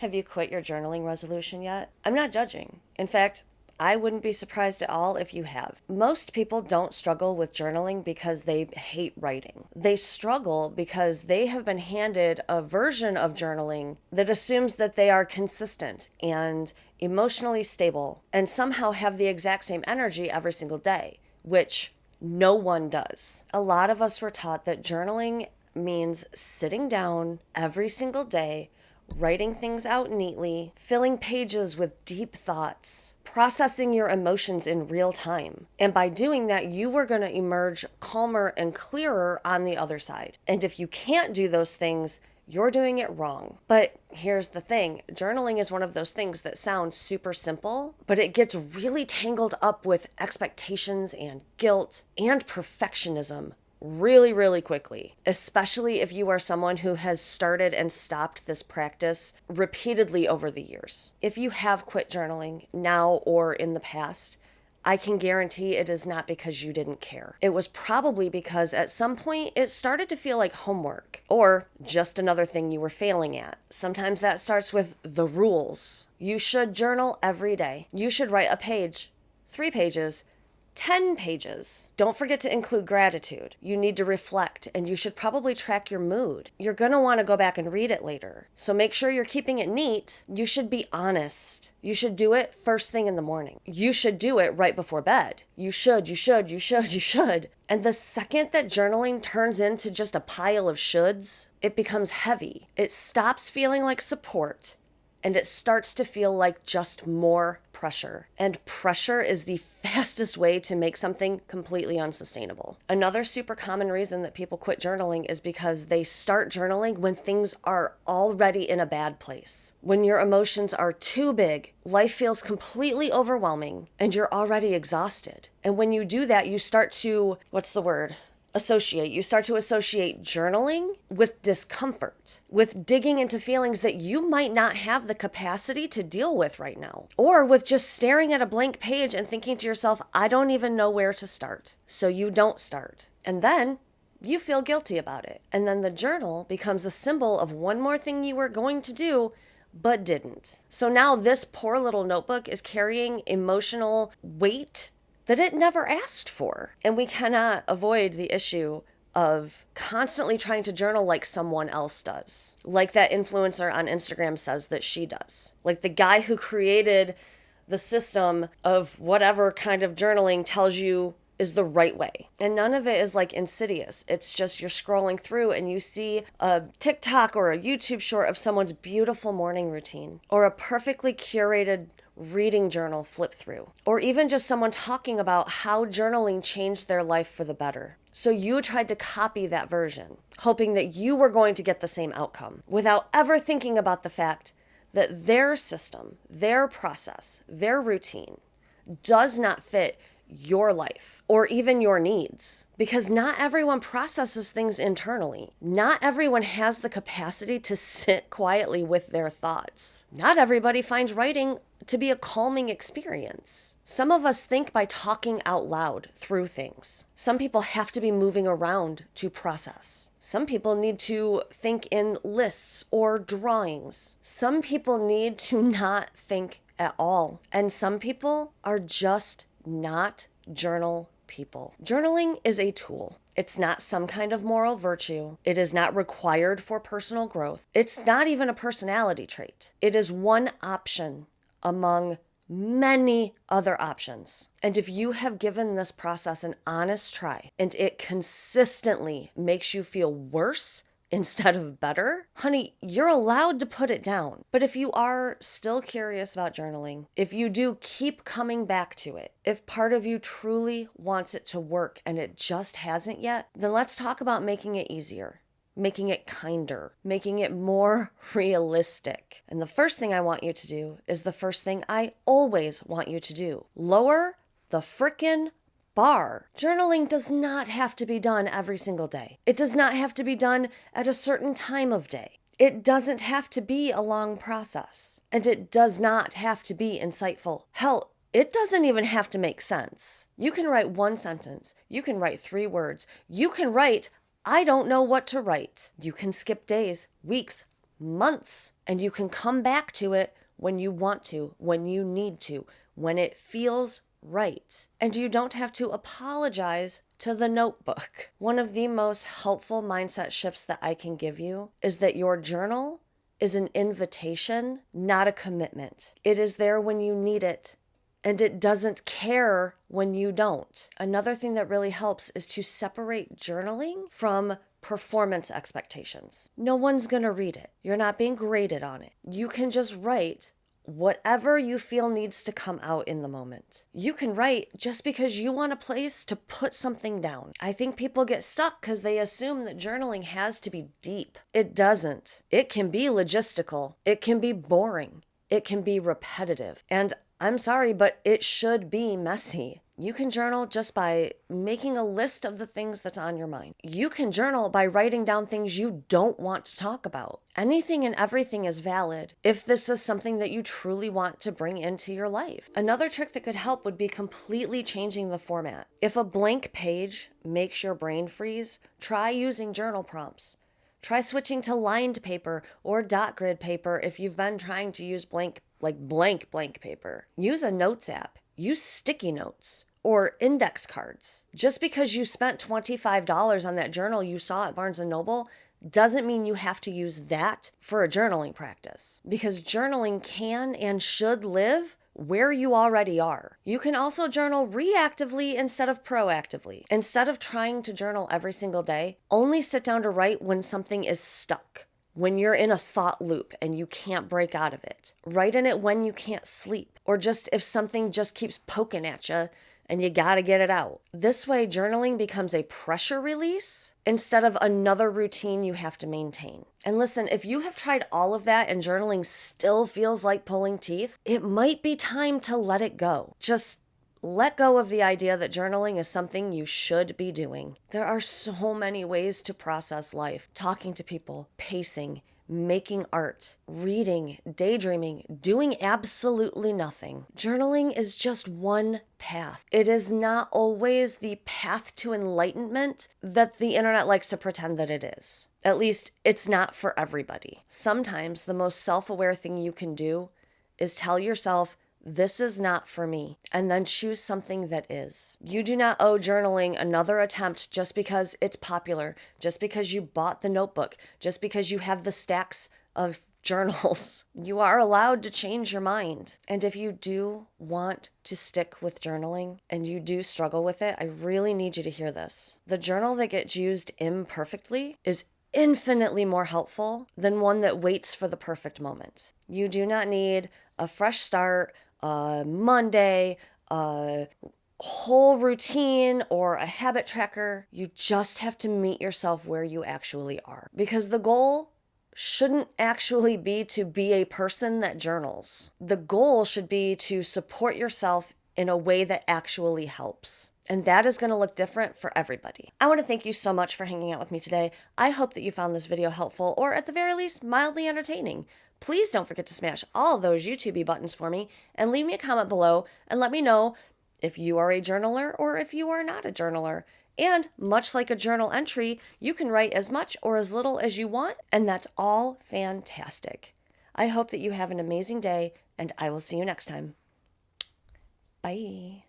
Have you quit your journaling resolution yet? I'm not judging. In fact, I wouldn't be surprised at all if you have. Most people don't struggle with journaling because they hate writing. They struggle because they have been handed a version of journaling that assumes that they are consistent and emotionally stable and somehow have the exact same energy every single day, which no one does. A lot of us were taught that journaling means sitting down every single day, writing things out neatly, filling pages with deep thoughts, processing your emotions in real time. And by doing that, you were going to emerge calmer and clearer on the other side. And if you can't do those things, you're doing it wrong. But here's the thing, journaling is one of those things that sounds super simple, but it gets really tangled up with expectations and guilt and perfectionism really, really quickly, especially if you are someone who has started and stopped this practice repeatedly over the years. If you have quit journaling now or in the past, I can guarantee it is not because you didn't care. It was probably because at some point it started to feel like homework or just another thing you were failing at. Sometimes that starts with the rules. You should journal every day. You should write a page, 3 pages, 10 pages. Don't forget to include gratitude. You need to reflect, and you should probably track your mood. You're going to want to go back and read it later. So make sure you're keeping it neat. You should be honest. You should do it first thing in the morning. You should do it right before bed. You should. And the second that journaling turns into just a pile of shoulds, it becomes heavy. It stops feeling like support, and it starts to feel like just more pressure. And pressure is the fastest way to make something completely unsustainable. Another super common reason that people quit journaling is because they start journaling when things are already in a bad place. When your emotions are too big, life feels completely overwhelming, and you're already exhausted. And when you do that, you start to, you start to associate journaling with discomfort, with digging into feelings that you might not have the capacity to deal with right now, or with just staring at a blank page and thinking to yourself, I don't even know where to start. So you don't start. And then you feel guilty about it. And then the journal becomes a symbol of one more thing you were going to do, but didn't. So now this poor little notebook is carrying emotional weight that it never asked for. And we cannot avoid the issue of constantly trying to journal like someone else does. Like that influencer on Instagram says that she does. Like the guy who created the system of whatever kind of journaling tells you is the right way. And none of it is like insidious. It's just you're scrolling through and you see a TikTok or a YouTube short of someone's beautiful morning routine or a perfectly curated reading journal flip through, or even just someone talking about how journaling changed their life for the better. So you tried to copy that version, hoping that you were going to get the same outcome without ever thinking about the fact that their system, their process, their routine does not fit your life or even your needs, because not everyone processes things internally. Not everyone has the capacity to sit quietly with their thoughts. Not everybody finds writing to be a calming experience. Some of us think by talking out loud through things. Some people have to be moving around to process. Some people need to think in lists or drawings. Some people need to not think at all. And some people are just not journal people. Journaling is a tool. It's not some kind of moral virtue. It is not required for personal growth. It's not even a personality trait. It is one option among many other options. And if you have given this process an honest try and it consistently makes you feel worse instead of better, honey, you're allowed to put it down. But if you are still curious about journaling, if you do keep coming back to it, if part of you truly wants it to work and it just hasn't yet, then let's talk about making it easier, making it kinder, making it more realistic. And the first thing I want you to do is the first thing I always want you to do. Lower the frickin' bar. Journaling does not have to be done every single day. It does not have to be done at a certain time of day. It doesn't have to be a long process. And it does not have to be insightful. Hell, it doesn't even have to make sense. You can write one sentence. You can write 3 words. You can write, I don't know what to write. You can skip days, weeks, months, and you can come back to it when you want to, when you need to, when it feels right. And you don't have to apologize to the notebook. One of the most helpful mindset shifts that I can give you is that your journal is an invitation, not a commitment. It is there when you need it, and it doesn't care when you don't. Another thing that really helps is to separate journaling from performance expectations. No one's gonna read it. You're not being graded on it. You can just write whatever you feel needs to come out in the moment. You can write just because you want a place to put something down. I think people get stuck because they assume that journaling has to be deep. It doesn't. It can be logistical. It can be boring. It can be repetitive. And I'm sorry, but it should be messy. You can journal just by making a list of the things that's on your mind. You can journal by writing down things you don't want to talk about. Anything and everything is valid if this is something that you truly want to bring into your life. Another trick that could help would be completely changing the format. If a blank page makes your brain freeze, try using journal prompts. Try switching to lined paper or dot grid paper if you've been trying to use blank paper. Use a notes app. Use sticky notes or index cards. Just because you spent $25 on that journal you saw at Barnes & Noble doesn't mean you have to use that for a journaling practice, because journaling can and should live where you already are. You can also journal reactively instead of proactively. Instead of trying to journal every single day, only sit down to write when something is stuck, when you're in a thought loop and you can't break out of it. Write in it when you can't sleep, or just if something just keeps poking at you and you gotta get it out. This way, journaling becomes a pressure release instead of another routine you have to maintain. And listen, if you have tried all of that and journaling still feels like pulling teeth, it might be time to let it go. Just let go of the idea that journaling is something you should be doing. There are so many ways to process life. Talking to people, pacing, making art, reading, daydreaming, doing absolutely nothing. Journaling is just one path. It is not always the path to enlightenment that the internet likes to pretend that it is. At least, it's not for everybody. Sometimes the most self-aware thing you can do is tell yourself, this is not for me, and then choose something that is. You do not owe journaling another attempt just because it's popular, just because you bought the notebook, just because you have the stacks of journals. You are allowed to change your mind. And if you do want to stick with journaling and you do struggle with it, I really need you to hear this. The journal that gets used imperfectly is infinitely more helpful than one that waits for the perfect moment. You do not need a fresh start, a Monday, a whole routine, or a habit tracker. You just have to meet yourself where you actually are. Because the goal shouldn't actually be to be a person that journals. The goal should be to support yourself in a way that actually helps. And that is going to look different for everybody. I want to thank you so much for hanging out with me today. I hope that you found this video helpful, or at the very least, mildly entertaining. Please don't forget to smash all those YouTube buttons for me and leave me a comment below and let me know if you are a journaler or if you are not a journaler. And much like a journal entry, you can write as much or as little as you want, and that's all fantastic. I hope that you have an amazing day, and I will see you next time. Bye.